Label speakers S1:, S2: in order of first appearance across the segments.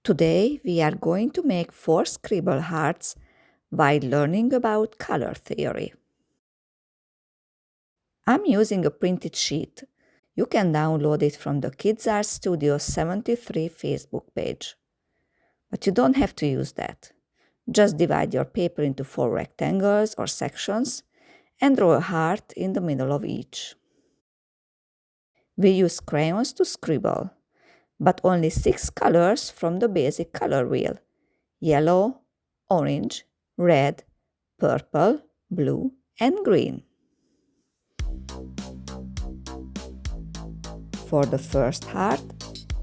S1: Today we are going to make 4 scribble hearts while learning about color theory. I'm using a printed sheet. You can download it from the Kids Art Studio 73 Facebook page. But you don't have to use that. Just divide your paper into 4 rectangles or sections and draw a heart in the middle of each. We use crayons to scribble, but only 6 colors from the basic color wheel: yellow, orange, red, purple, blue, and green. For the first heart,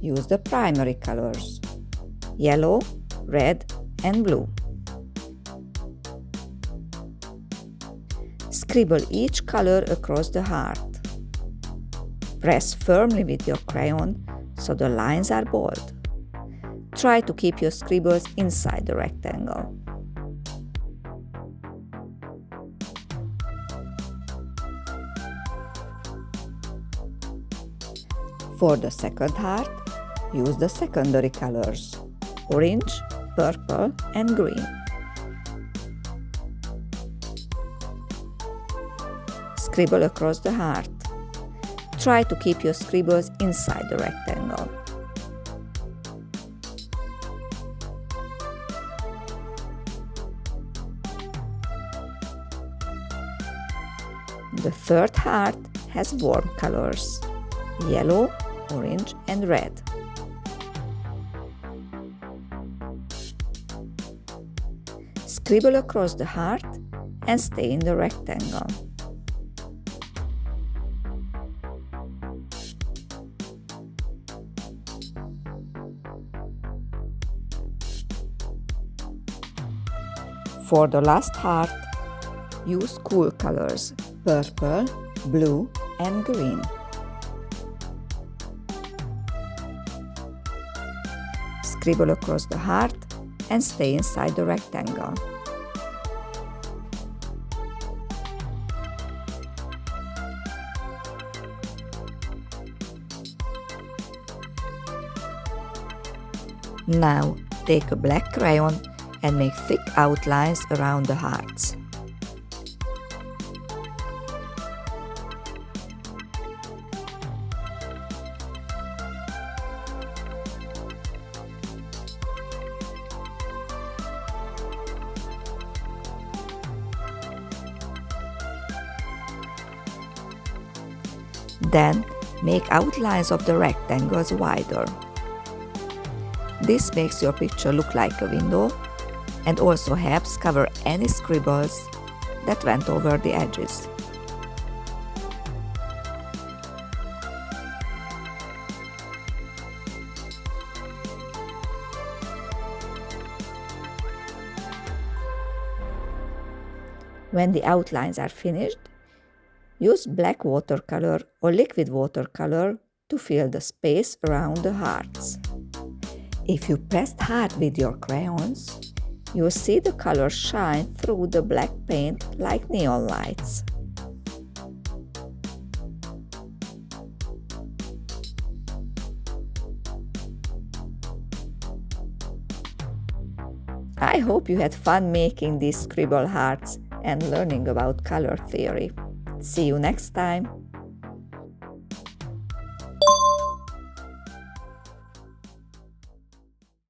S1: use the primary colors: yellow, red, and blue. Scribble each color across the heart. Press firmly with your crayon so the lines are bold. Try to keep your scribbles inside the rectangle. For the second heart, use the secondary colors: orange, purple, and green. Scribble across the heart. Try to keep your scribbles inside the rectangle. The third heart has warm colors: yellow, orange, and red. Scribble across the heart and stay in the rectangle. For the last heart, use cool colors: purple, blue, and green. Scribble across the heart and stay inside the rectangle. Now, take a black crayon and make thick outlines around the hearts. Then, make outlines of the rectangles wider. This makes your picture look like a window and also helps cover any scribbles that went over the edges. When the outlines are finished, use black watercolor or liquid watercolor to fill the space around the hearts. If you pressed hard with your crayons, you'll see the color shine through the black paint like neon lights. I hope you had fun making these scribble hearts and learning about color theory. See you next time!